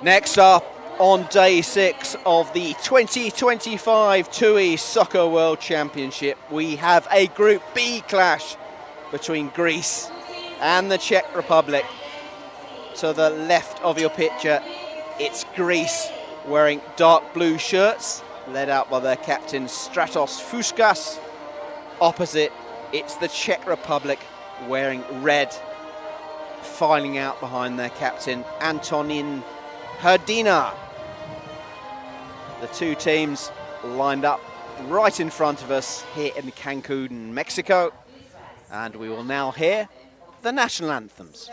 Next up on day 6 of the 2025 TUI Soccer World Championship, we have a Group B clash between Greece and the Czech Republic. To the left of your picture, it's Greece wearing dark blue shirts, led out by their captain Stratos Fuskas. Opposite, it's the Czech Republic wearing red, filing out behind their captain Antonin Hrdina. The two teams lined up right in front of us here in Cancun, Mexico, and we will now hear the national anthems.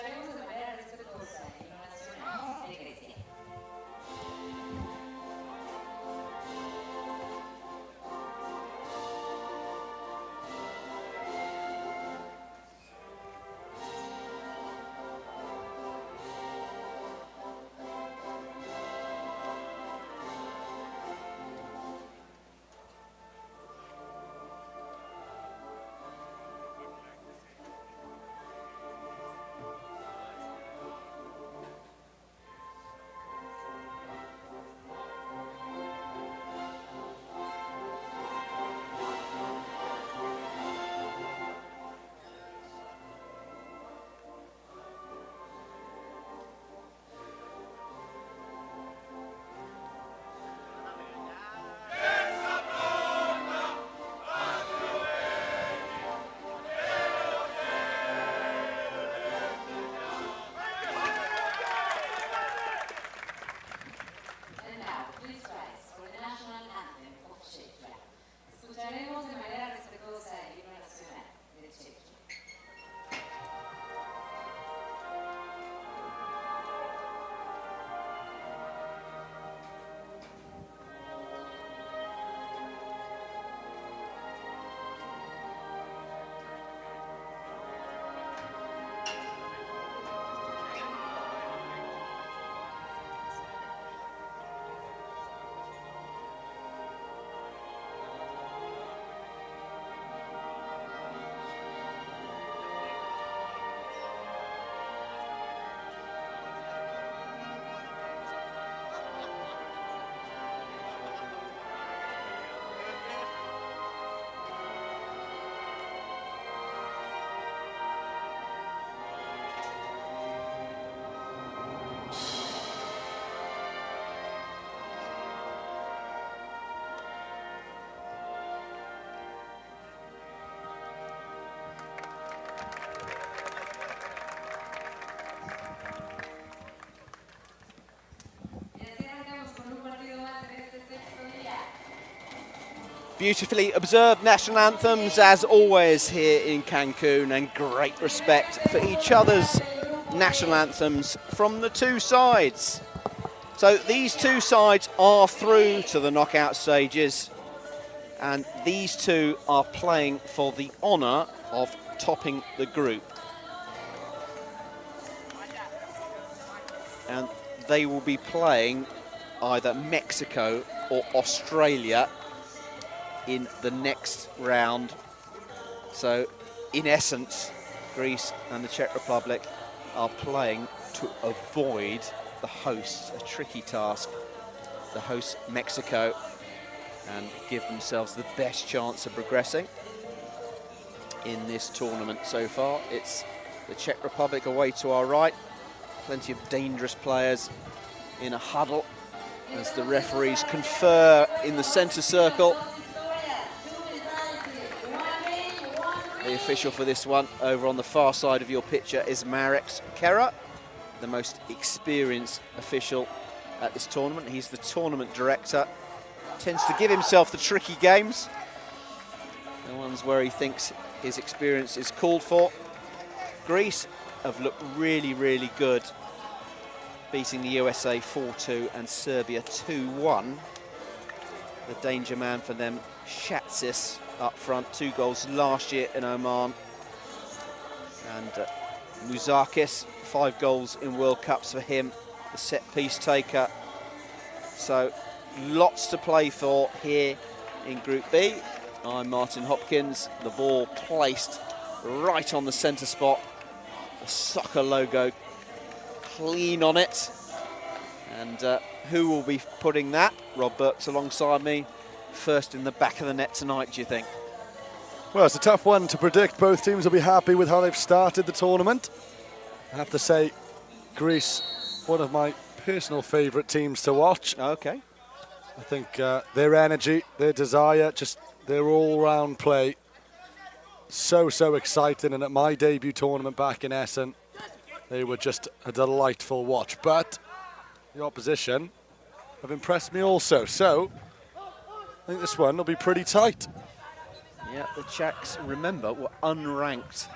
Beautifully observed national anthems as always here in Cancun, and great respect for each other's national anthems from the two sides. So these two sides are through to the knockout stages, and these two are playing for the honour of topping the group. And they will be playing either Mexico or Australia in the next round. So in essence, Greece and the Czech Republic are playing to avoid the hosts, a tricky task, the host Mexico, and give themselves the best chance of progressing in this tournament so far. It's the Czech Republic away to our right, plenty of dangerous players in a huddle as the referees confer in the centre circle. The official for this one, over on the far side of your picture, is Marek Kera, the most experienced official at this tournament. He's the tournament director, tends to give himself the tricky games, the ones where he thinks his experience is called for. Greece have looked really, really good, beating the USA 4-2 and Serbia 2-1. The danger man for them, Shatsis, up front, 2 goals last year in Oman. And Mouzakis, 5 goals in World Cups for him, the set-piece taker. So lots to play for here in Group B. I'm Martin Hopkins, the ball placed right on the centre spot. The soccer logo clean on it. And who will be putting that? Rob Burke's alongside me. First in the back of the net tonight, do you think? Well, it's a tough one to predict. Both teams will be happy with how they've started the tournament. I have to say, Greece, one of my personal favourite teams to watch. Okay. I think their energy, their desire, just their all-round play, so exciting. And at my debut tournament back in Essen, they were just a delightful watch. But the opposition have impressed me also. So I think this one will be pretty tight. Yeah, the Czechs, remember, were unranked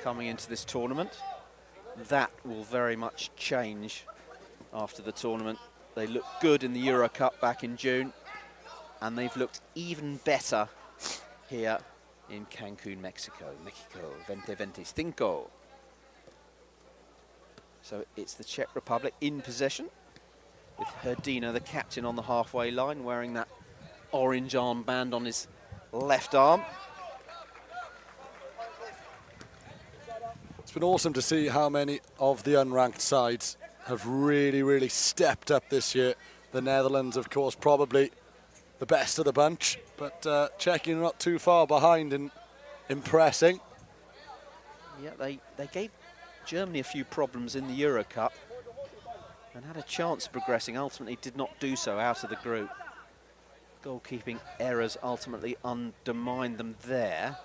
coming into this tournament. That will very much change after the tournament. They looked good in the Euro Cup back in June, and they've looked even better here in Cancun, Mexico. 2025. So it's the Czech Republic in possession, with Hrdina, the captain, on the halfway line, wearing that orange armband on his left arm. It's been awesome to see how many of the unranked sides have really stepped up this year. The Netherlands, of course, probably the best of the bunch, but Czechia not too far behind in impressing. Yeah, they gave Germany a few problems in the Euro Cup and had a chance of progressing, ultimately did not do so out of the group. Goalkeeping errors ultimately undermined them there.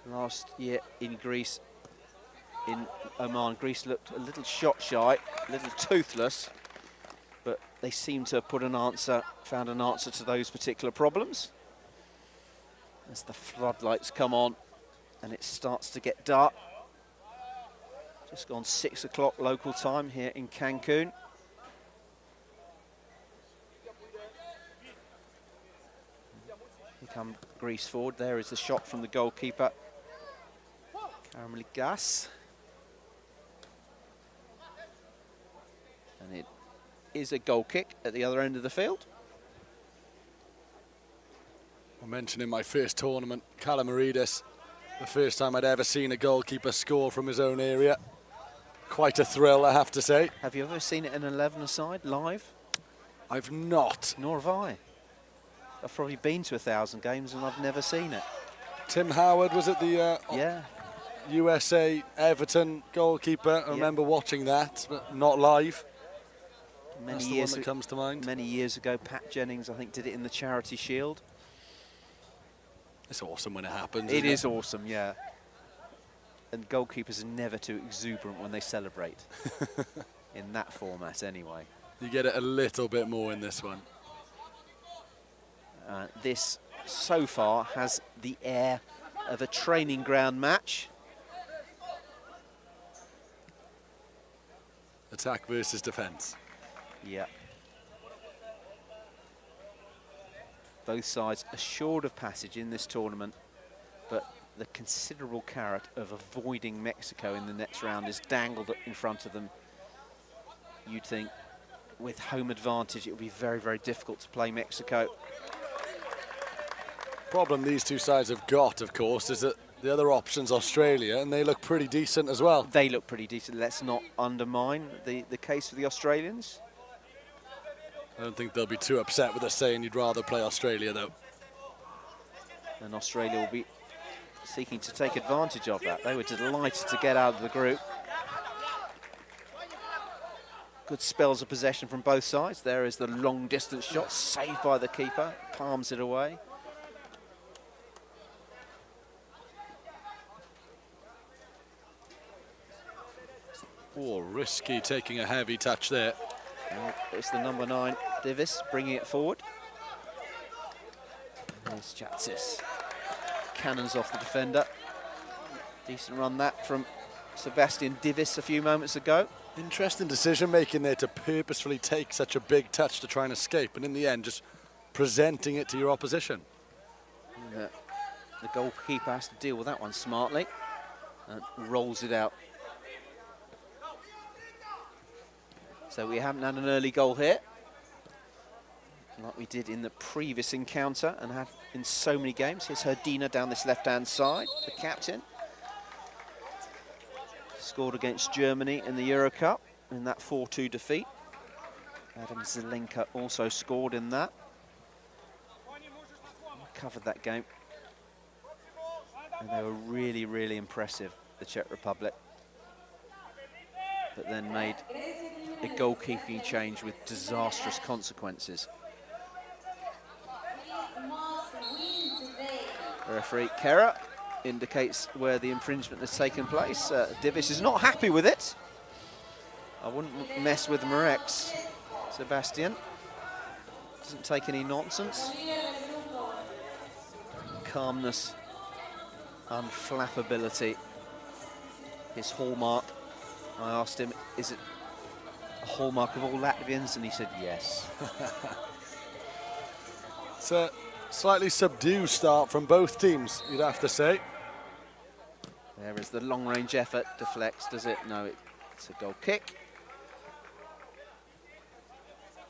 Last year in Oman, Greece looked a little shot shy, a little toothless, but they seem to have found an answer to those particular problems. As the floodlights come on and it starts to get dark. Just gone 6 o'clock local time here in Cancun. Here come Greece forward. There is the shot from the goalkeeper, Karameligas. And it is a goal kick at the other end of the field. I mentioned in my first tournament, Kalamaridis, the first time I'd ever seen a goalkeeper score from his own area. Quite a thrill, I have to say. Have you ever seen it in an 11-a-side live? I've not. Nor have I. I've probably been to 1,000 games and I've never seen it. Tim Howard was at the USA Everton goalkeeper. I remember watching that, but not live. That's the one that comes to mind. Many years ago, Pat Jennings, I think, did it in the Charity Shield. It's awesome when it happens. It is awesome, yeah. And goalkeepers are never too exuberant when they celebrate. In that format, anyway. You get it a little bit more in this one. This, so far, has the air of a training ground match. Attack versus defence. Yeah. Both sides assured of passage in this tournament, but the considerable carrot of avoiding Mexico in the next round is dangled in front of them. You'd think with home advantage it would be very difficult to play Mexico. Problem these two sides have got, of course, is that the other option's Australia, and they look pretty decent as well. They look pretty decent. Let's not undermine the case for the Australians. I don't think they'll be too upset with us saying you'd rather play Australia, though. And Australia will be seeking to take advantage of that. They were delighted to get out of the group. Good spells of possession from both sides. There is the long distance shot, saved by the keeper, palms it away. Oh, risky, taking a heavy touch there. And it's the number 9, Divis, bringing it forward. There's Chatsis. Cannons off the defender. Decent run that from Sebastian Divis a few moments ago. Interesting decision making there to purposefully take such a big touch to try and escape, and in the end just presenting it to your opposition. And, the goalkeeper has to deal with that one smartly and rolls it out. So we haven't had an early goal here, like we did in the previous encounter and had in so many games. Here's Hrdina down this left-hand side, the captain. Scored against Germany in the Euro Cup in that 4-2 defeat. Adam Zelenka also scored in that. We covered that game. And they were really, really impressive, the Czech Republic. But then made a goalkeeping change with disastrous consequences. The referee, Kera, indicates where the infringement has taken place. Divis is not happy with it. I wouldn't mess with Marek's Sebastian. Doesn't take any nonsense. Calmness, unflappability, his hallmark. I asked him, is it a hallmark of all Latvians? And he said yes. It's a slightly subdued start from both teams, you'd have to say. There is the long-range effort. Deflects, does it? No, it's a goal kick.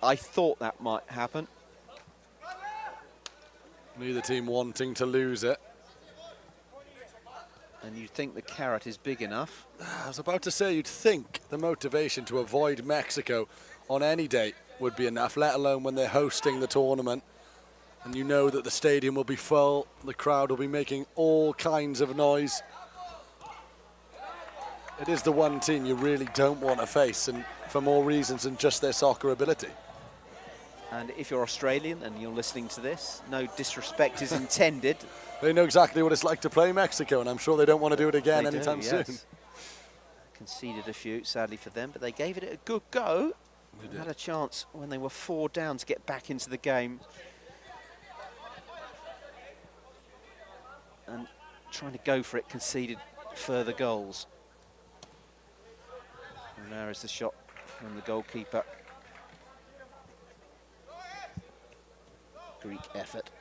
I thought that might happen. Neither team wanting to lose it. And you'd think the carrot is big enough. I was about to say, you'd think the motivation to avoid Mexico on any day would be enough, let alone when they're hosting the tournament. And you know that the stadium will be full, the crowd will be making all kinds of noise. It is the one team you really don't want to face, and for more reasons than just their soccer ability. And if you're Australian and you're listening to this, no disrespect is intended. They know exactly what it's like to play Mexico, and I'm sure they don't want to do it again anytime soon. Conceded a few, sadly for them, but they gave it a good go. They had a chance when they were 4 down to get back into the game. And trying to go for it, conceded further goals. And there is the shot from the goalkeeper. Greek effort,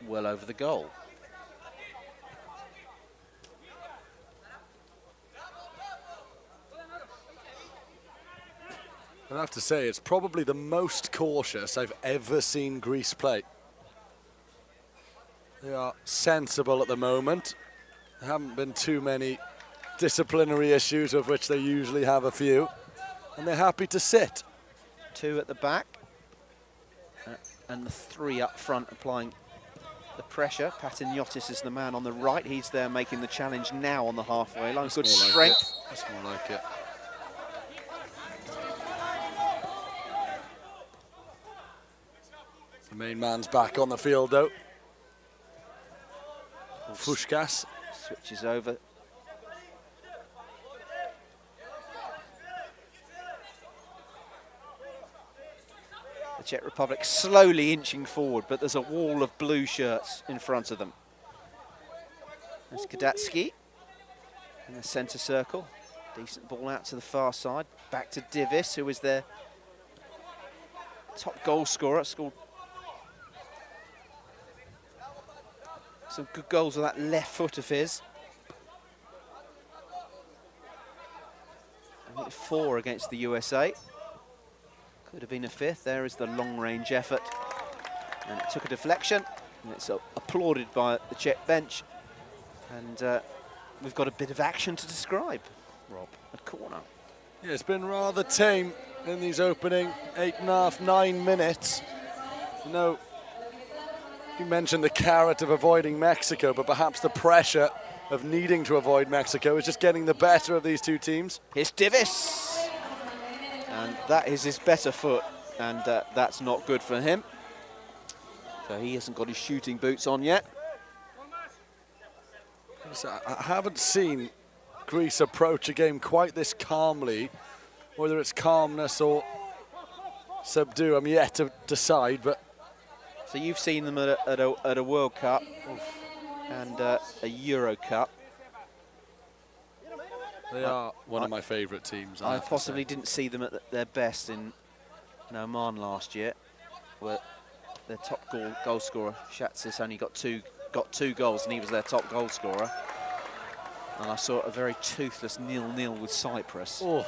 well over the goal. I have to say, it's probably the most cautious I've ever seen Greece play. They are sensible at the moment. There haven't been too many disciplinary issues, of which they usually have a few. And they're happy to sit. 2 at the back. And the 3 up front applying the pressure. Patiniotis is the man on the right. He's there making the challenge now on the halfway line. Good strength. That's more like it. The main man's back on the field, though. Fushkas switches over. The Czech Republic slowly inching forward, but there's a wall of blue shirts in front of them. There's Kadatsky in the centre circle. Decent ball out to the far side. Back to Divis, who is their top goal scorer. Scored some good goals with that left foot of his. I think 4 against the USA. Could have been a 5th. There is the long-range effort. And it took a deflection. And it's applauded by the Czech bench. And we've got a bit of action to describe, Rob, at corner. Yeah, it's been rather tame in these opening 8.5, 9 minutes. You know, you mentioned the carrot of avoiding Mexico, but perhaps the pressure of needing to avoid Mexico is just getting the better of these two teams. Here's Divis. And that is his better foot, and that's not good for him. So he hasn't got his shooting boots on yet. So I haven't seen Greece approach a game quite this calmly. Whether it's calmness or subdue, I'm yet to decide. But so you've seen them at a World Cup and a Euro Cup. They are one of my favourite teams. I possibly didn't see them at their best in Oman last year, where their top goal scorer, Shatsis, only got two goals, and he was their top goal scorer. And I saw a very toothless 0-0 with Cyprus. Oh,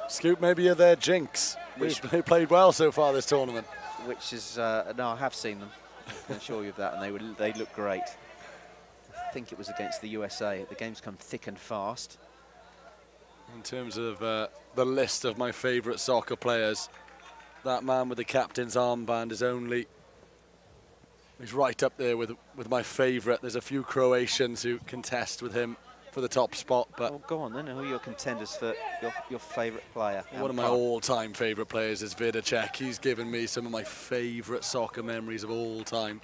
Scoop, maybe you're their jinx. They played well so far this tournament. Which is, no, I have seen them. I can assure you of that, and they look great. I think it was against the USA. The game's come thick and fast. In terms of the list of my favourite soccer players, that man with the captain's armband is he's right up there with my favourite. There's a few Croatians who contest with him for the top spot, but well, go on then. Who are your contenders for your favourite player? one of my all-time favourite players is Vidicek. He's given me some of my favourite soccer memories of all time.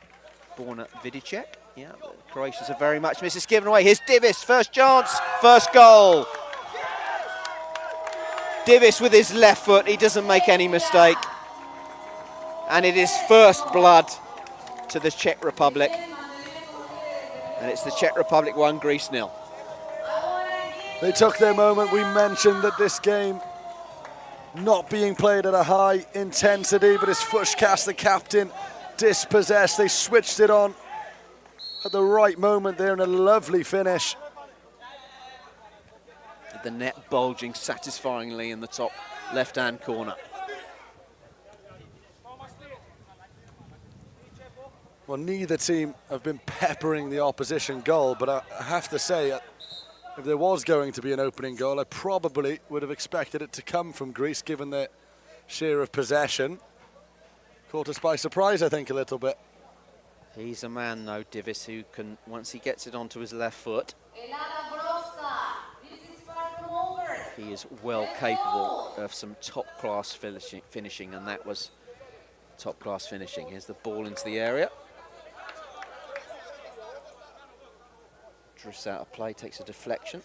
Born at Vidicek. Yeah, the Croatians are very much missed. It's given away. Here's Divis, first chance, first goal. Divis with his left foot, he doesn't make any mistake. And it is first blood to the Czech Republic. And it's the Czech Republic 1, Greece 0. They took their moment. We mentioned that this game not being played at a high intensity, but as Fushkas, the captain, dispossessed, they switched it on at the right moment there and a lovely finish. The net bulging satisfyingly in the top left-hand corner. Well, neither team have been peppering the opposition goal, but I have to say, if there was going to be an opening goal, I probably would have expected it to come from Greece, given their share of possession. Caught us by surprise, I think, a little bit. He's a man, though, Divis, who can, once he gets it onto his left foot, he is well capable of some top-class finishing, and that was top-class finishing. Here's the ball into the area. Drifts out of play, takes a deflection.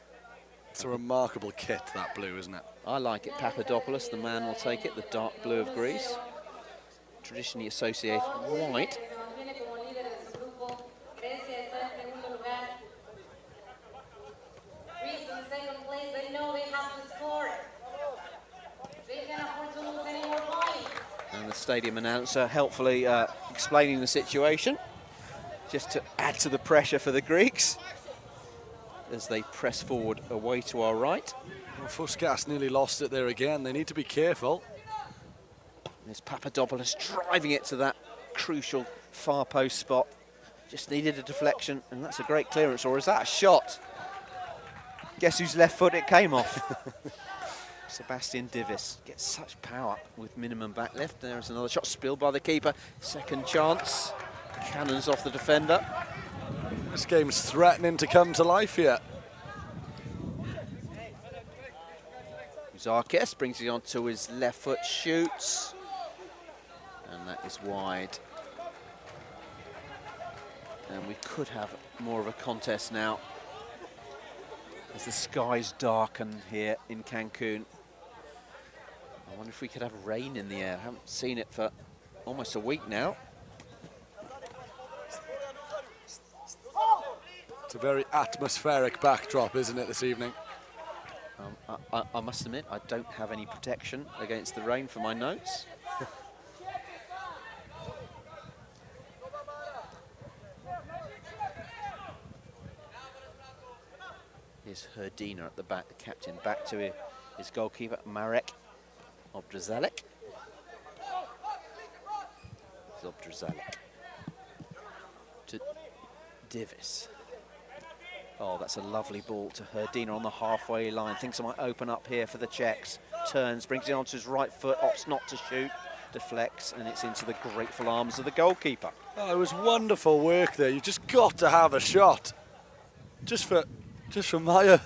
It's a remarkable kit, that blue, isn't it? I like it. Papadopoulos, the man, will take it. The dark blue of Greece. Traditionally associated white. And the stadium announcer helpfully explaining the situation, just to add to the pressure for the Greeks as they press forward away to our right. Well, Fushkas nearly lost it there again. They need to be careful. There's Papadopoulos driving it to that crucial far post spot. Just needed a deflection, and that's a great clearance. Or is that a shot? Guess whose left foot it came off? Sebastian Divis gets such power with minimum back left. There's another shot spilled by the keeper. Second chance. Cannons off the defender. This game's threatening to come to life here. Zarkes brings it onto his left foot, shoots. And that is wide. And we could have more of a contest now as the skies darken here in Cancun. I wonder if we could have rain in the air. I haven't seen it for almost a week now. It's a very atmospheric backdrop, isn't it, this evening? I must admit, I don't have any protection against the rain for my notes. Here's Herdina at the back, the captain, back to his goalkeeper, Marek Obdrzalek. Obdrzalek to Divis. Oh, that's a lovely ball to Herdina on the halfway line. Thinks it might open up here for the Czechs. Turns, brings it onto his right foot, opts not to shoot, deflects, and it's into the grateful arms of the goalkeeper. Oh, it was wonderful work there. You've just got to have a shot. Just for my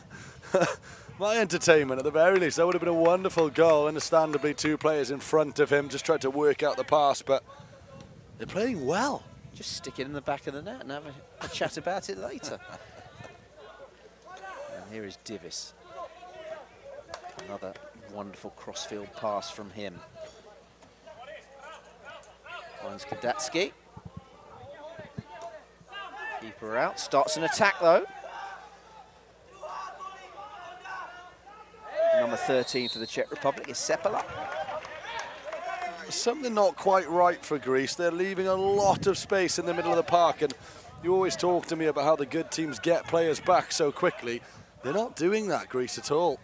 my entertainment, at the very least. That would have been a wonderful goal. Understandably, two players in front of him just tried to work out the pass, but they're playing well. Just stick it in the back of the net and have a chat about it later. And here is Divis. Another wonderful crossfield pass from him. Finds Kadatsky. Keeper out, starts an attack though. Number 13 for the Czech Republic is Sepala. Something not quite right for Greece. They're leaving a lot of space in the middle of the park, and you always talk to me about how the good teams get players back so quickly. They're not doing that, Greece, at all.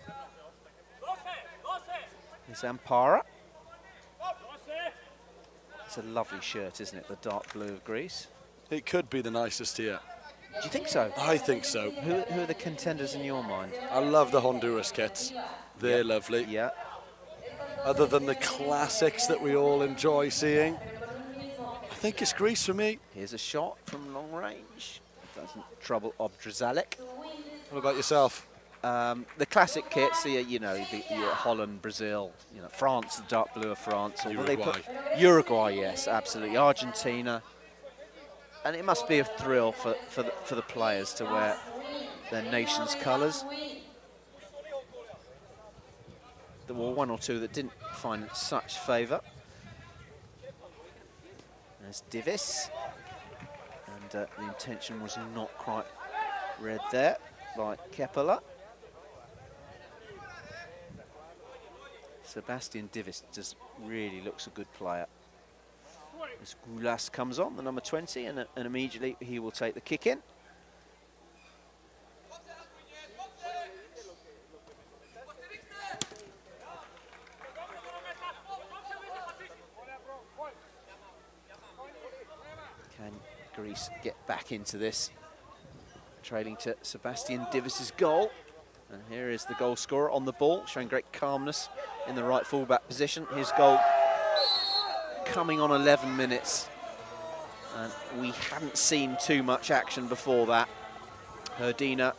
It's Ampara. It's a lovely shirt, isn't it? The dark blue of Greece. It could be the nicest here. Do you think so? I think so. Who are the contenders in your mind? I love the Honduras kits. They're lovely. Yeah. Other than the classics that we all enjoy seeing, I think it's Greece for me. Here's a shot from long range. Doesn't trouble Obdrzalek. What about yourself? The classic kits, you know, the Holland, Brazil, you know, France, the dark blue of France. Uruguay. Uruguay, yes, absolutely. Argentina. And it must be a thrill for the players to wear their nation's colours. There were one or two that didn't find such favour. There's Divis. And the intention was not quite read there by Keppela. Sebastian Divis just really looks a good player. As Goulas comes on, the number 20, and immediately he will take the kick in. Can Greece get back into this? Trailing to Sebastian Divis's goal. And here is the goal scorer on the ball, showing great calmness in the right fullback position. His goal coming on 11 minutes. And we hadn't seen too much action before that. Hrdina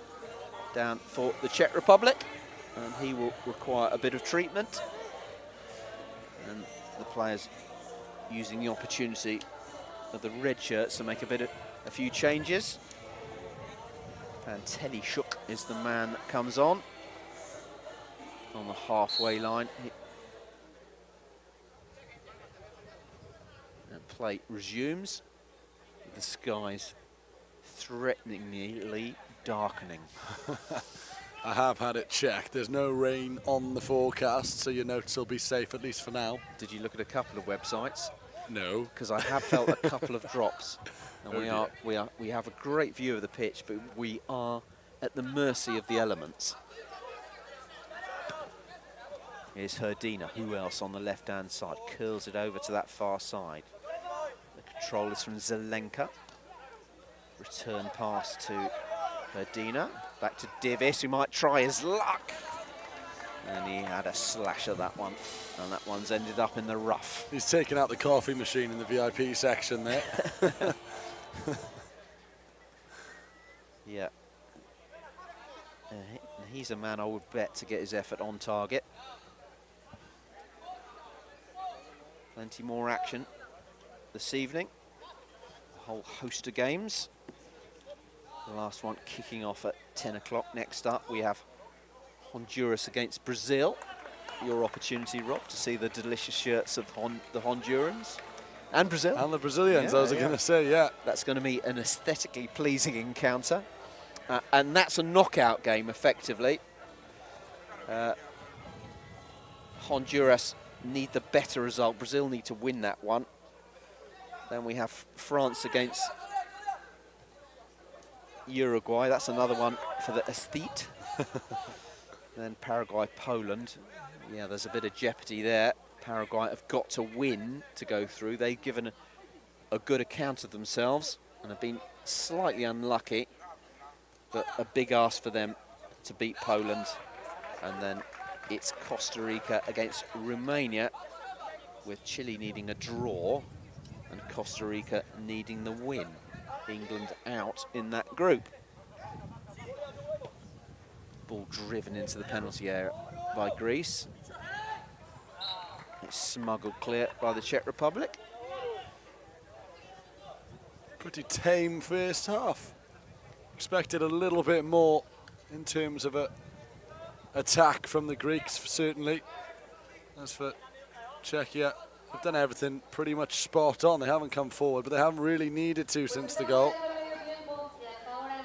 down for the Czech Republic. And he will require a bit of treatment. And the players using the opportunity of the red shirts to make a few changes. Pantelichuk is the man that comes on the halfway line. And play resumes. The skies threateningly darkening. I have had it checked. There's no rain on the forecast, so your notes will be safe, at least for now. Did you look at a couple of websites? No. Because I have felt a couple of drops. And we have a great view of the pitch, but we are at the mercy of the elements. Here's Hrdina. Who else on the left-hand side? Curls it over to that far side. The control is from Zelenka. Return pass to Hrdina. Back to Divis, who might try his luck. And he had a slash at that one. And that one's ended up in the rough. He's taken out the coffee machine in the VIP section there. Yeah. He's a man I would bet to get his effort on target. Plenty more action this evening. A whole host of games. The last one kicking off at 10 o'clock. Next up, we have Honduras against Brazil. Your opportunity, Rob, to see the delicious shirts of the Hondurans. And Brazil. And the Brazilians, I was going to say, yeah. That's going to be an aesthetically pleasing encounter. And that's a knockout game, effectively. Honduras need the better result. Brazil need to win that one. Then we have France against Uruguay. That's another one for the aesthete. Then Paraguay, Poland. Yeah, there's a bit of jeopardy there. Paraguay have got to win to go through. They've given a good account of themselves and have been slightly unlucky, but a big ask for them to beat Poland. And then it's Costa Rica against Romania, with Chile needing a draw and Costa Rica needing the win. England out in that group. Ball driven into the penalty area by Greece. It's smuggled clear by the Czech Republic. Pretty tame first half. Expected a little bit more in terms of a attack from the Greeks, certainly. As for Czechia, they've done everything pretty much spot on. They haven't come forward, but they haven't really needed to since the goal.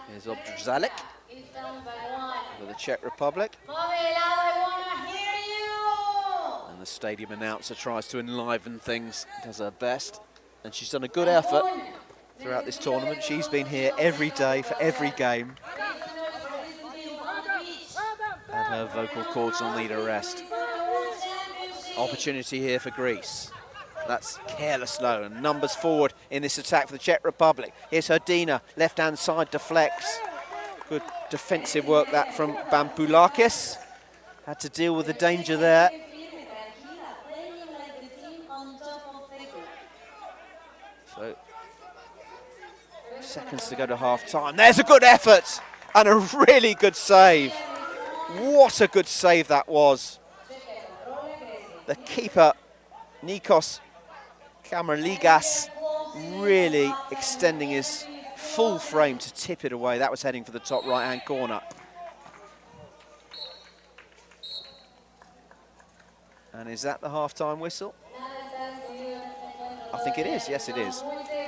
Here's Obdrzalek for the Czech Republic. And the stadium announcer tries to enliven things, does her best. And she's done a good effort throughout this tournament. She's been here every day for every game. And her vocal cords will need a rest. Opportunity here for Greece. That's careless low, and numbers forward in this attack for the Czech Republic. Here's Hrdina, left-hand side deflects. Good defensive work that from Bampoulakis. had to deal with the danger there. So, seconds to go to half time. There's a good effort and a really good save. What a good save that was. The keeper, Nikos Kamerligas, really extending his full frame to tip it away. That was heading for the top right-hand corner. And is that the half-time whistle? I think it is, yes it is.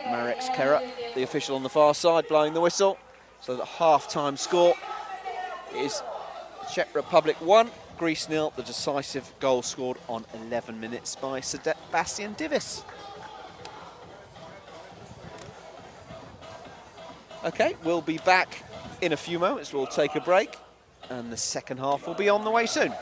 Marek Kera, the official on the far side, blowing the whistle. So the half-time score is Czech Republic 1, Greece 0. The decisive goal scored on 11 minutes by Sebastian Divis. Okay, we'll be back in a few moments. We'll take a break, and the second half will be on the way soon.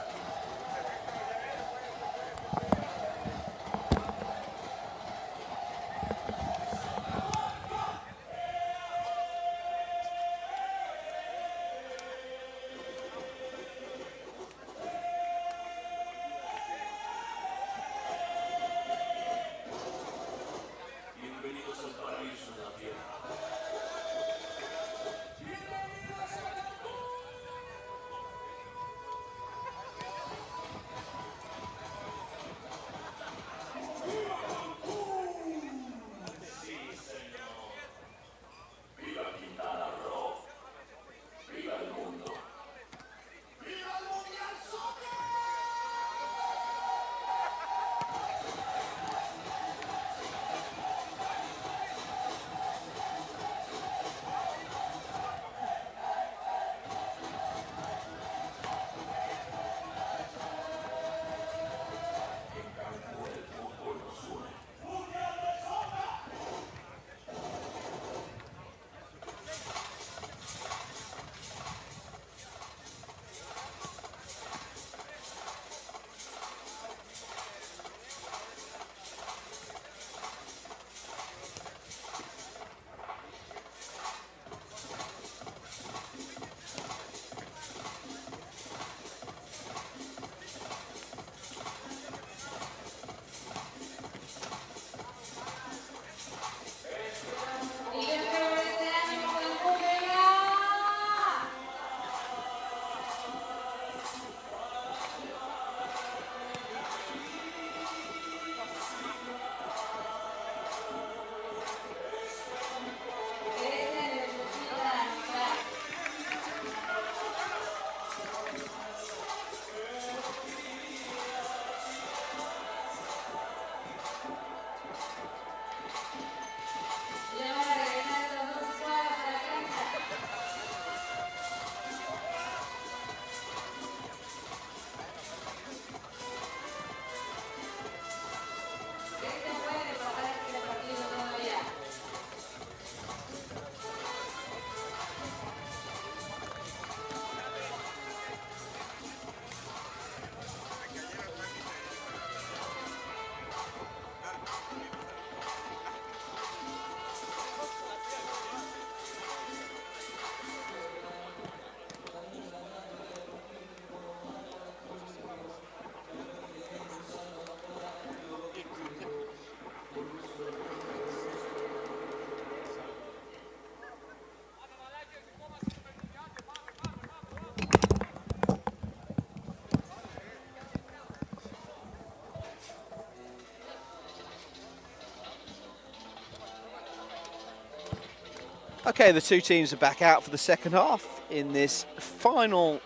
Okay, the two teams are back out for the second half in this final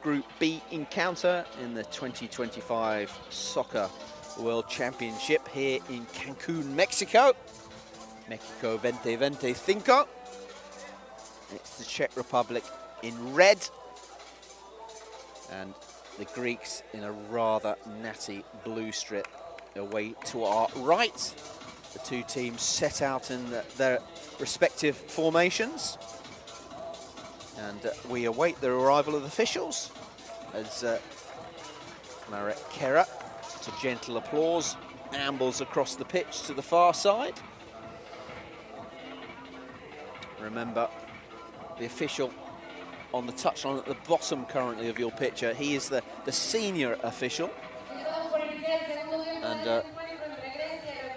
Group B encounter in the 2025 Soccer World Championship here in Cancun, Mexico. Mexico 2025. It's the Czech Republic in red and the Greeks in a rather natty blue strip away to our right. The two teams set out in their respective formations, and we await the arrival of the officials as Marek Kera, to gentle applause, ambles across the pitch to the far side. Remember, the official on the touchline at the bottom currently of your picture. He is the senior official. And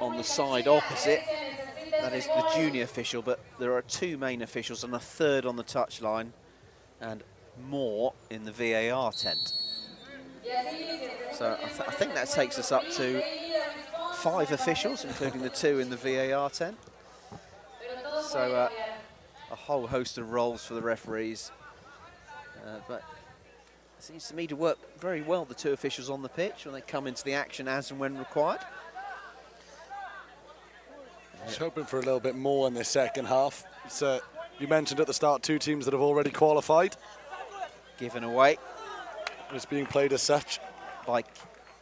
on the side opposite, that is the junior official, but there are 2 main officials and a third on the touchline and more in the VAR tent. So I think that takes us up to 5 officials, including the 2 in the VAR tent. So a whole host of roles for the referees. But it seems to me to work very well, the 2 officials on the pitch, when they come into the action as and when required. I was hoping for a little bit more in this second half. It's, you mentioned at the start 2 teams that have already qualified. Given away. It's being played as such. By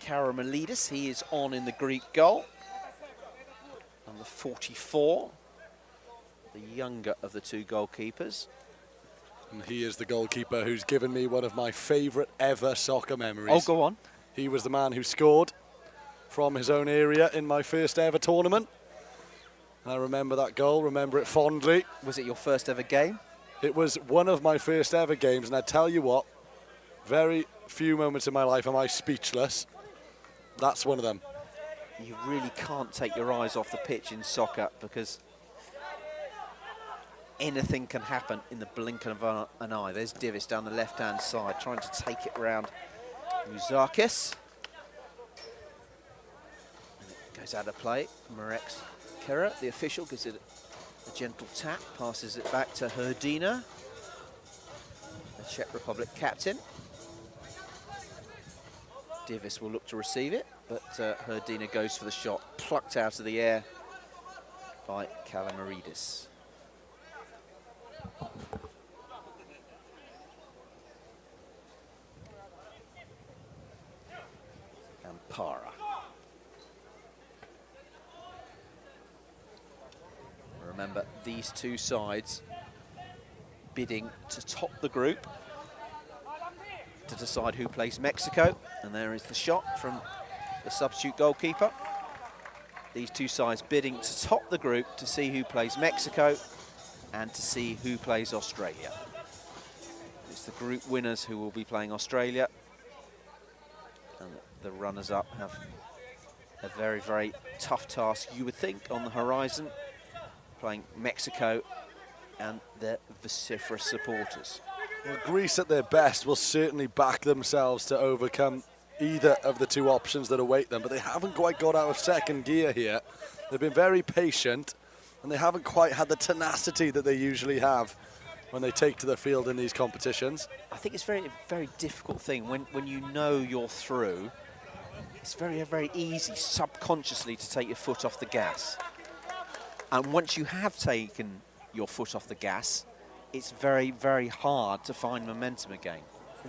Karamelidis. He is on in the Greek goal. Number 44. The younger of the 2 goalkeepers. And he is the goalkeeper who's given me one of my favourite ever soccer memories. Oh, go on. He was the man who scored from his own area in my first ever tournament. I remember that goal, remember it fondly. Was it your first ever game? It was one of my first ever games, and I tell you what, very few moments in my life am I speechless. That's one of them. You really can't take your eyes off the pitch in soccer because anything can happen in the blink of an eye. There's Divis down the left-hand side, trying to take it round Mouzakis. Goes out of play. Marek Kera, the official, gives it a gentle tap, passes it back to Hrdina, the Czech Republic captain. Divis will look to receive it, but Hrdina goes for the shot, plucked out of the air by Karamelidis. And Para. Remember, these 2 sides bidding to top the group to decide who plays Mexico. And there is the shot from the substitute goalkeeper. These 2 sides bidding to top the group to see who plays Mexico and to see who plays Australia. It's the group winners who will be playing Australia. And the runners-up have a very, very tough task, you would think, on the horizon, playing Mexico and their vociferous supporters. Well, Greece at their best will certainly back themselves to overcome either of the 2 options that await them, but they haven't quite got out of second gear here. They've been very patient, and they haven't quite had the tenacity that they usually have when they take to the field in these competitions. I think it's a very difficult thing when you know you're through. It's very, very easy subconsciously to take your foot off the gas. And once you have taken your foot off the gas, it's very, very hard to find momentum again.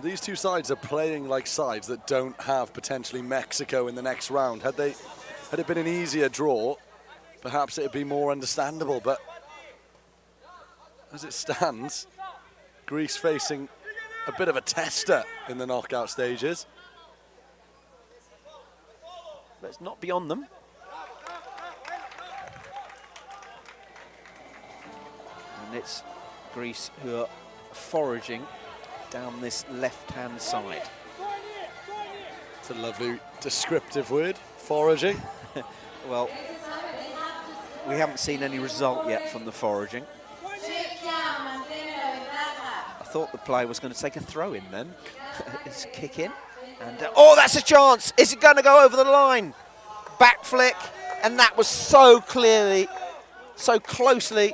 These 2 sides are playing like sides that don't have potentially Mexico in the next round. Had it been an easier draw, perhaps it'd be more understandable, but as it stands, Greece facing a bit of a tester in the knockout stages. But it's not beyond them. And it's Greece who are foraging down this left-hand side. It's a lovely descriptive word, foraging. Well, we haven't seen any result yet from the foraging. I thought the play was going to take a throw in then. It's a kick in. And oh, that's a chance! Is it going to go over the line? Back flick, and that was so clearly, so closely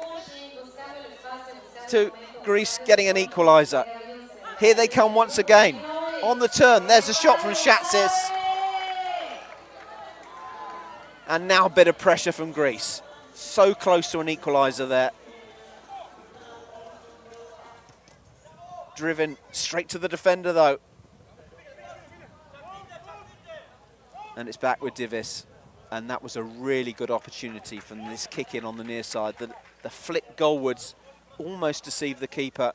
to Greece getting an equaliser. Here they come once again. On the turn, there's a shot from Shatsis. And now a bit of pressure from Greece. So close to an equaliser there. Driven straight to the defender though. And it's back with Divis. And that was a really good opportunity from this kick in on the near side. The flick goalwards almost deceived the keeper.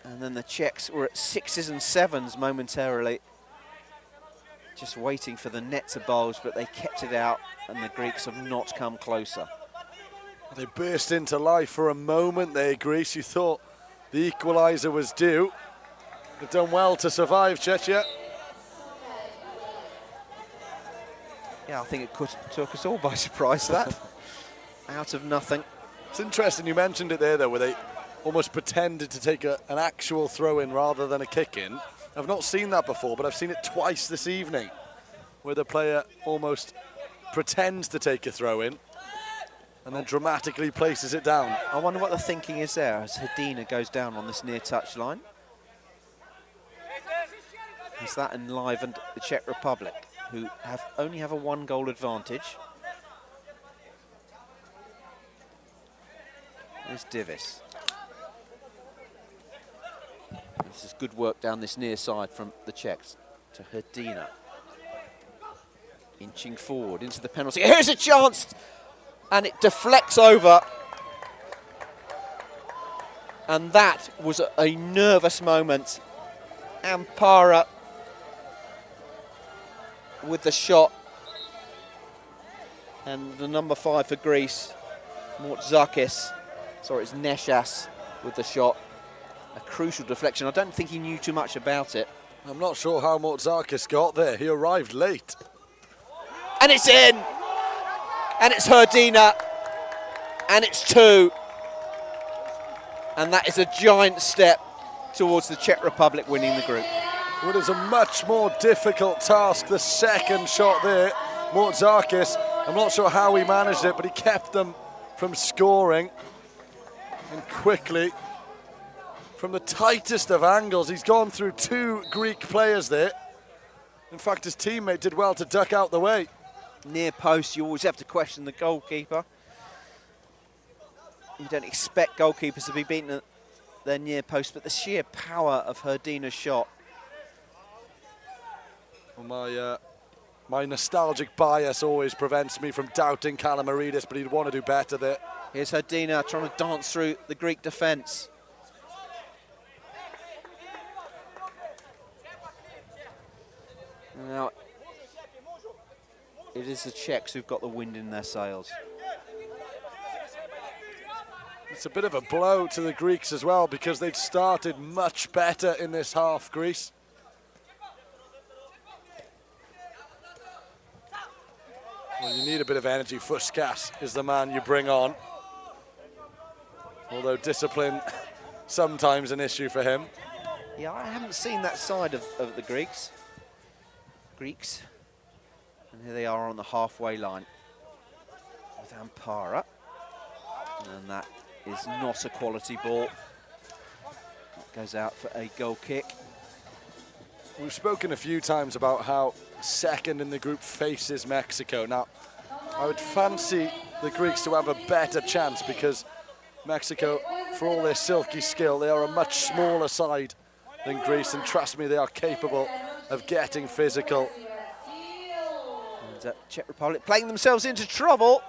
And then the Czechs were at 6s and 7s momentarily. Just waiting for the net to bulge, but they kept it out, and the Greeks have not come closer. They burst into life for a moment there, Greece. You thought The equaliser was due. They've done well to survive, CZCHIA. Yeah, I think it took us all by surprise, that. Out of nothing. It's interesting you mentioned it there, though, where they almost pretended to take an actual throw-in rather than a kick-in. I've not seen that before, but I've seen it twice this evening, where the player almost pretends to take a throw-in and then dramatically places it down. I wonder what the thinking is there as Hedina goes down on this near touch line. Has that enlivened the Czech Republic, who only have a 1-goal advantage? There's Divis. This is good work down this near side from the Czechs to Hedina. Inching forward into the penalty. Here's a chance! And it deflects over. And that was a nervous moment. Ampara with the shot. And the number 5 for Greece, Mortzakis. Sorry, it's Neshas with the shot. A crucial deflection. I don't think he knew too much about it. I'm not sure how Mortzakis got there. He arrived late. And it's in! And it's Hedina. And it's 2. And that is a giant step towards the Czech Republic winning the group. Well, it is a much more difficult task. The second shot there, Mortzakis. I'm not sure how he managed it, but he kept them from scoring. And quickly, from the tightest of angles, he's gone through 2 Greek players there. In fact, his teammate did well to duck out the way. Near post, you always have to question the goalkeeper. You don't expect goalkeepers to be beaten at their near post, but the sheer power of Hedina's shot. Well, my nostalgic bias always prevents me from doubting Kalamaridis, but he'd want to do better there. Here's Hedina trying to dance through the Greek defence. Now, it is the Czechs who've got the wind in their sails. It's a bit of a blow to the Greeks as well, because they'd started much better in this half, Greece. Well, you need a bit of energy. Fuskas is the man you bring on. Although discipline sometimes an issue for him. Yeah, I haven't seen that side of the Greeks. And here they are on the halfway line with Ampara. And that is not a quality ball. That goes out for a goal kick. We've spoken a few times about how second in the group faces Mexico. Now, I would fancy the Greeks to have a better chance, because Mexico, for all their silky skill, they are a much smaller side than Greece, and trust me, they are capable of getting physical. And Czech Republic playing themselves into trouble.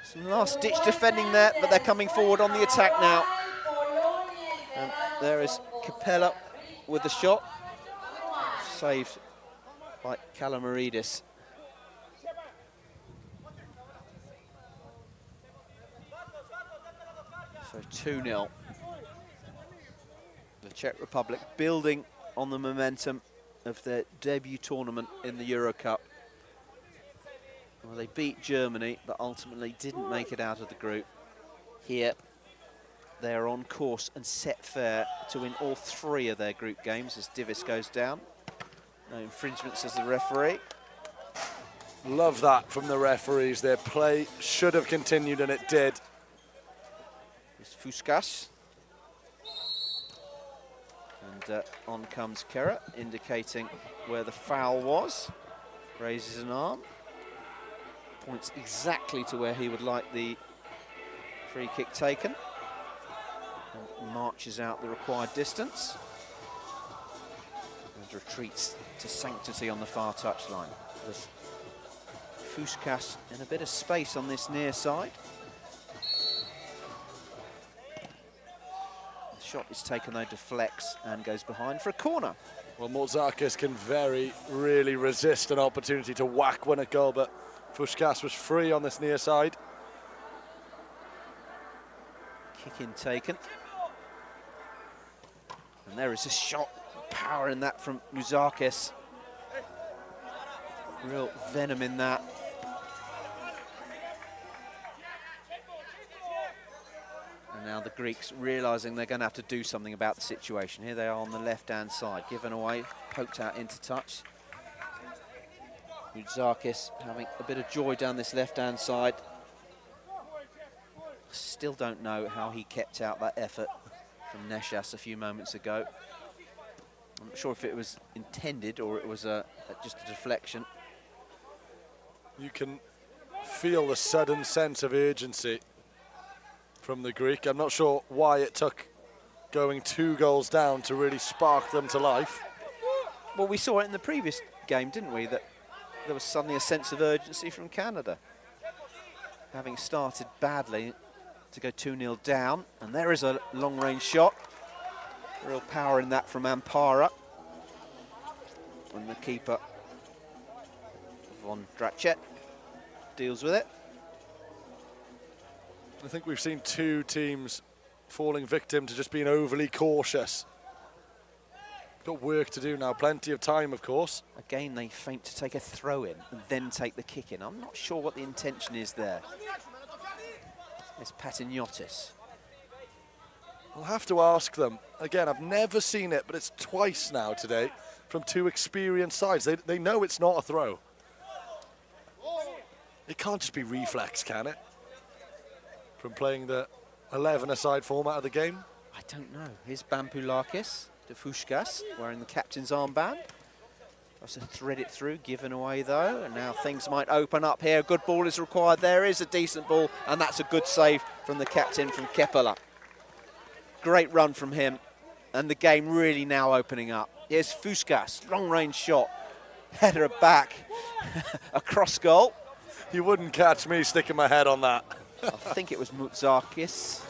Some last-ditch defending there, but they're coming forward on the attack now. And there is Capella with the shot. Saved by Kalamaridis. So 2-0. The Czech Republic building on the momentum of their debut tournament in the Euro Cup. Well, they beat Germany, but ultimately didn't make it out of the group. Here, they are on course and set fair to win all 3 of their group games as Divis goes down. No infringements as the referee. Love that from the referees. Their play should have continued, and it did. It's Fuskas. And on comes Kera, indicating where the foul was. Raises an arm. Points exactly to where he would like the free kick taken. And marches out the required distance. And retreats to sanctity on the far touchline. There's Fuskas in a bit of space on this near side. The shot is taken though, deflects and goes behind for a corner. Well, Mortzakis can really resist an opportunity to whack one at goal, but Fuskas was free on this near side. Kick in taken. And there is a shot, power in that from Muzakis. Real venom in that. And now the Greeks realising they're going to have to do something about the situation. Here they are on the left-hand side, given away, poked out into touch. Muzakis having a bit of joy down this left-hand side. Still don't know how he kept out that effort from Neshas a few moments ago. I'm not sure if it was intended or it was just a deflection. You can feel the sudden sense of urgency from the Greek. I'm not sure why it took going 2 goals down to really spark them to life. Well, we saw it in the previous game, didn't we? That there was suddenly a sense of urgency from Canada. Having started badly to go 2-0 down. And there is a long-range shot. Real power in that from Ampara. And the keeper, Von Drachet, deals with it. I think we've seen 2 teams falling victim to just being overly cautious. Got work to do now, plenty of time, of course. Again, they feint to take a throw in and then take the kick in. I'm not sure what the intention is there. It's Patiniotis. I'll have to ask them. Again, I've never seen it, but it's twice now today from 2 experienced sides. They know it's not a throw. It can't just be reflex, can it? From playing the 11-a-side format of the game? I don't know. Here's Bampoulakis de Fuskas wearing the captain's armband. Tries to thread it through, given away though, and now things might open up here. Good ball is required. There is a decent ball, and that's a good save from the captain, from Keppela. Great run from him, and the game really now opening up. Here's Fuskas, long-range shot, header back, a cross goal. You wouldn't catch me sticking my head on that. I think it was Muzakis.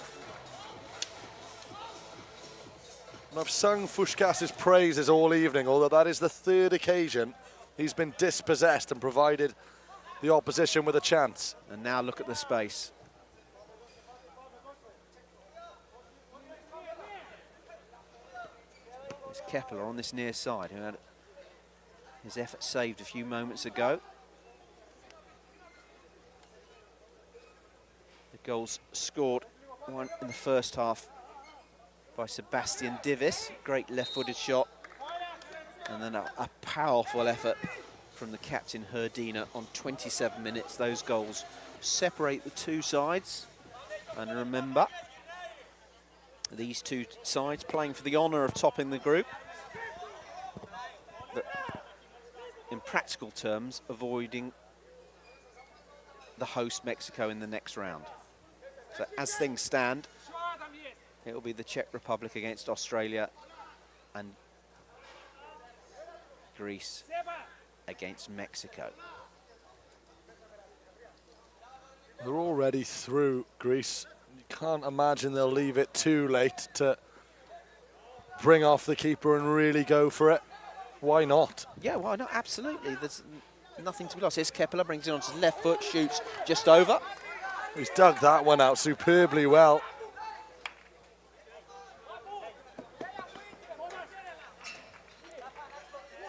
And I've sung Fuskas' praises all evening, although that is the 3rd occasion he's been dispossessed and provided the opposition with a chance. And now look at the space. It's Keppela on this near side, who had his effort saved a few moments ago. The goals scored, one in the first half by Sebastian Divis, great left-footed shot, and then a powerful effort from the captain Herdina on 27 minutes. Those goals separate the 2 sides, and remember, these 2 sides playing for the honour of topping the group, but in practical terms avoiding the host Mexico in the next round. So as things stand, it will be the Czech Republic against Australia and Greece against Mexico. They're already through, Greece. You can't imagine they'll leave it too late to bring off the keeper and really go for it. Why not? Yeah, why not? Absolutely. There's nothing to be lost. Here's Keppela, brings it onto his left foot, shoots just over. He's dug that one out superbly well.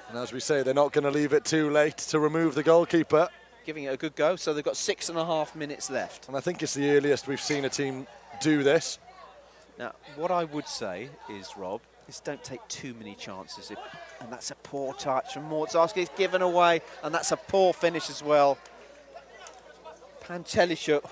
And as we say, they're not going to leave it too late to remove the goalkeeper. Giving it a good go, so they've got 6.5 minutes left. And I think it's the earliest we've seen a team do this. Now, what I would say is, Rob, is don't take too many chances. And that's a poor touch from Mortzarski. It's given away, and that's a poor finish as well. Pantelishuk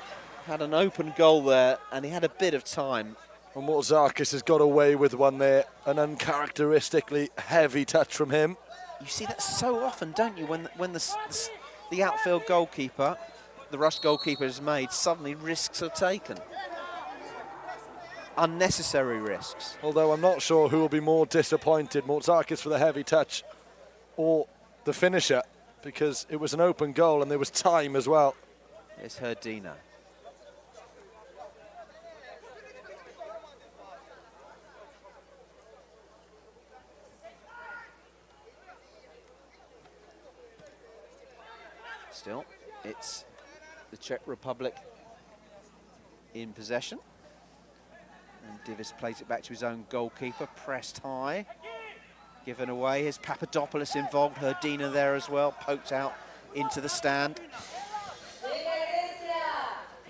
had an open goal there, and he had a bit of time. And Mortzarkis has got away with one there, an uncharacteristically heavy touch from him. You see that so often, don't you, when the outfield goalkeeper, the rush goalkeeper is made, suddenly risks are taken. Unnecessary risks. Although I'm not sure who will be more disappointed, Mortzarkis for the heavy touch or the finisher, because it was an open goal and there was time as well. It's Herdina. Still, it's the Czech Republic in possession. And Divis plays it back to his own goalkeeper, pressed high. Given away, here's Papadopoulos involved, Herdina there as well, poked out into the stand.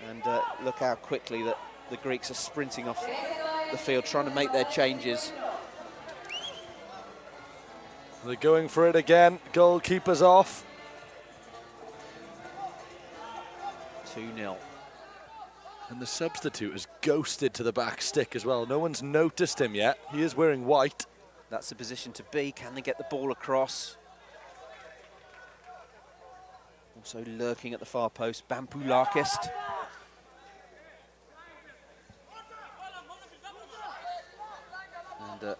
And look how quickly that the Greeks are sprinting off the field, trying to make their changes. They're going for it again, goalkeeper's off. 2-0. And the substitute has ghosted to the back stick as well. No one's noticed him yet. He is wearing white. That's the position to be. Can they get the ball across? Also lurking at the far post, Bampoulakis. And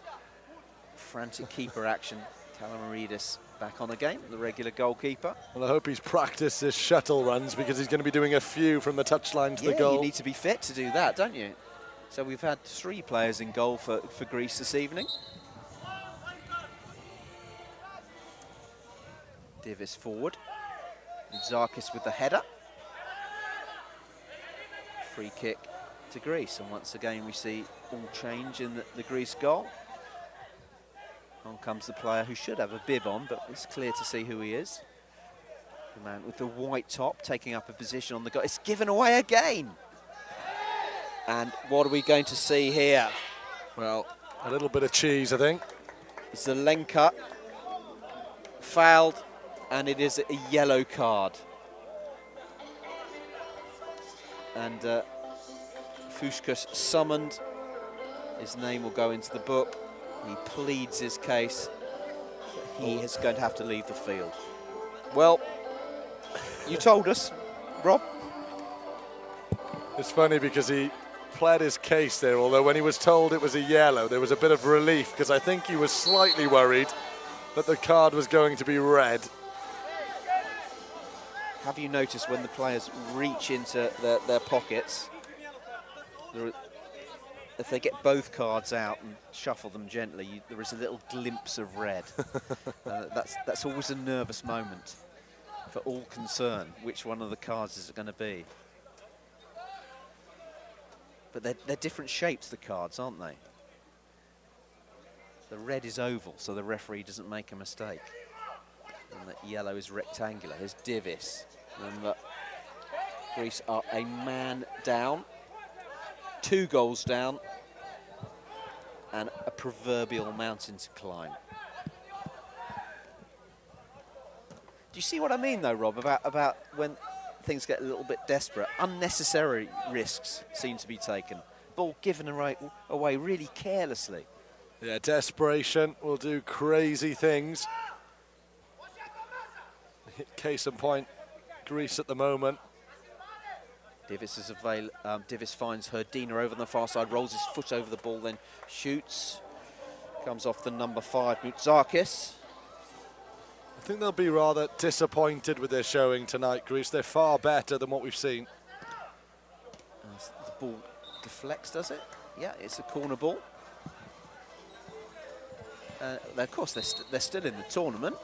frantic keeper action. Kalamaridis back on the game, the regular goalkeeper. Well, I hope he's practiced his shuttle runs because he's going to be doing a few from the touchline to the goal. You need to be fit to do that, don't you? So we've had 3 players in goal for Greece this evening. Divis forward. Zarkis with the header. Free kick to Greece. And once again, we see all change in the Greece goal. On comes the player who should have a bib on, but it's clear to see who he is. The man with the white top taking up a position on the goal. It's given away again. And what are we going to see here? Well, a little bit of cheese, I think. Zelenka fouled, and it is a yellow card. And Fushkas summoned. His name will go into the book. He pleads his case. He is going to have to leave the field. Well, you told us, Rob. It's funny because he pled his case there, although when he was told it was a yellow, there was a bit of relief because I think he was slightly worried that the card was going to be red. Have you noticed when the players reach into their pockets, if they get both cards out and shuffle them gently, there is a little glimpse of red. That's always a nervous moment for all concerned. Which one of the cards is it going to be? But they're different shapes, the cards, aren't they? The red is oval, so the referee doesn't make a mistake. And the yellow is rectangular. Here's Divis. And Greece are a man down, 2 goals down, and a proverbial mountain to climb. Do you see what I mean, though, Rob, about when things get a little bit desperate? Unnecessary risks seem to be taken. Ball given away really carelessly. Yeah, desperation will do crazy things. Case in point, Greece at the moment. Divis finds Herdina over on the far side, rolls his foot over the ball, then shoots. Comes off the number 5, Moutsakis. I think they'll be rather disappointed with their showing tonight, Greece. They're far better than what we've seen. The ball deflects, does it? Yeah, it's a corner ball. Of course, they're still in the tournament.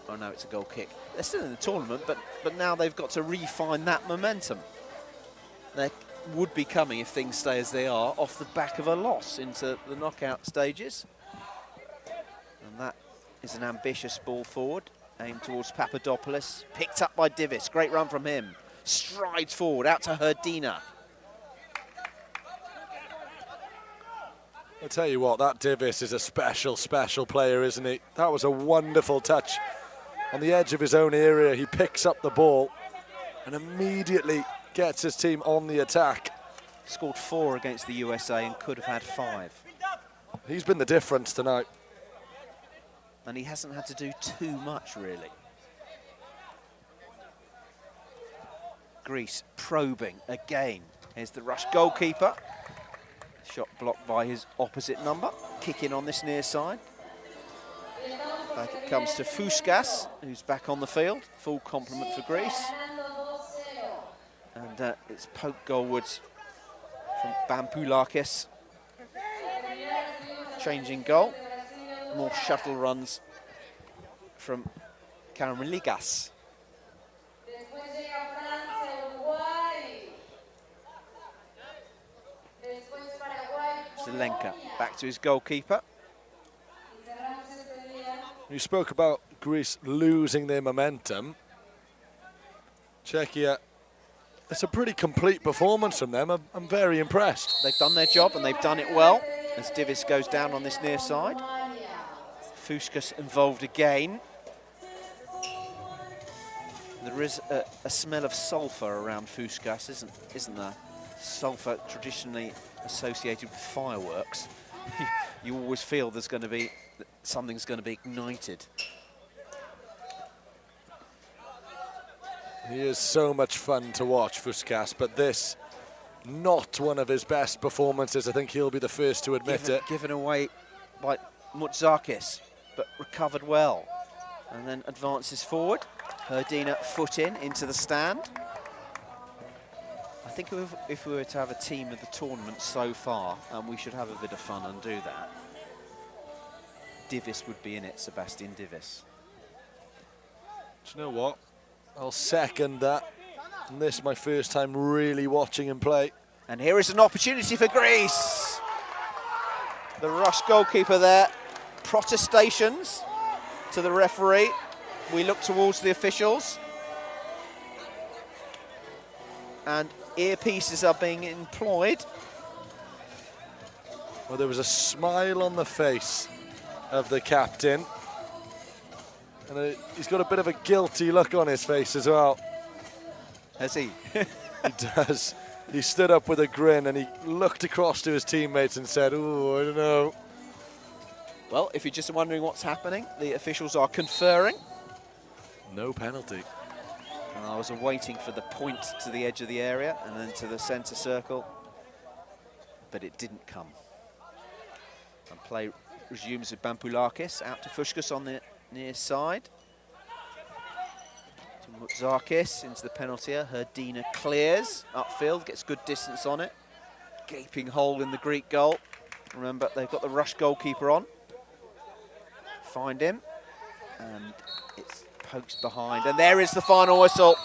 Oh no, it's a goal kick. They're still in the tournament, but now they've got to refine that momentum. They would be coming, if things stay as they are, off the back of a loss into the knockout stages. And that is an ambitious ball forward, aimed towards Papadopoulos. Picked up by Divis, great run from him. Strides forward, out to Herdina. I'll tell you what, that Divis is a special player, isn't he? That was a wonderful touch. On the edge of his own area, he picks up the ball and immediately gets his team on the attack. Scored 4 against the USA and could have had 5. He's been the difference tonight. And he hasn't had to do too much, really. Greece probing again. Here's the rush goalkeeper. Shot blocked by his opposite number. Kicking on this near side. Back it comes to Fushkas, who's back on the field. Full complement for Greece. And it's poked goalwards from Bampoulakis. Changing goal. More shuttle runs from Kalamaridis. Zelenka back to his goalkeeper. You spoke about Greece losing their momentum. Czechia, it's a pretty complete performance from them. I'm very impressed. They've done their job and they've done it well as Divis goes down on this near side. Fuškas involved again. There is a smell of sulphur around Fuškas, isn't there? Sulphur traditionally associated with fireworks. You always feel there's going to be, something's going to be ignited. He is so much fun to watch, Fuškas, but this, not one of his best performances. I think he'll be the first to admit it. Given away by Mutzakis, but recovered well. And then advances forward. Herdina foot into the stand. I think if we were to have a team of the tournament so far, and we should have a bit of fun and do that, Divis would be in it, Sebastian Divis. Do you know what? I'll second that. And this is my first time really watching him play. And here is an opportunity for Greece. The Rush goalkeeper there. Protestations to the referee. We look towards the officials. And earpieces are being employed. Well, there was a smile on the face of the captain. And he's got a bit of a guilty look on his face as well. Has he? He does. He stood up with a grin and he looked across to his teammates and said, "Oh, I don't know." Well, if you're just wondering what's happening, the officials are conferring. No penalty. And I was waiting for the point to the edge of the area and then to the centre circle, but it didn't come. And play resumes with Bampulakis out to Fuškas on the near side. To Mutzakis into the penalty area. Herdina clears upfield, gets good distance on it. Gaping hole in the Greek goal. Remember, they've got the Rush goalkeeper on. Find him, and it's pokes behind, and there is the final whistle.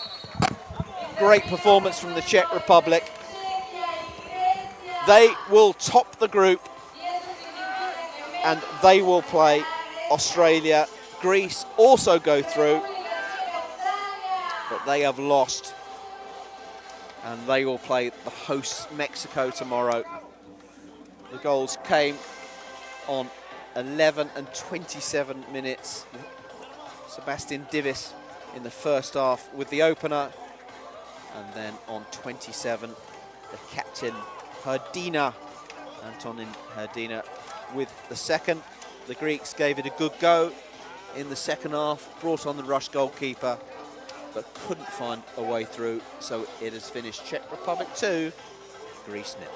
Great performance from the Czech Republic. They will top the group, and they will play Australia. Greece also go through, but they have lost, and they will play the hosts Mexico tomorrow. The goals came on 11 and 27 minutes. Sebastian Divis in the first half with the opener, and then on 27, the captain Herdina, Antonin Herdina, with the second. The Greeks gave it a good go in the second half, brought on the Rush goalkeeper, but couldn't find a way through, so it has finished Czech Republic 2, Greece 0.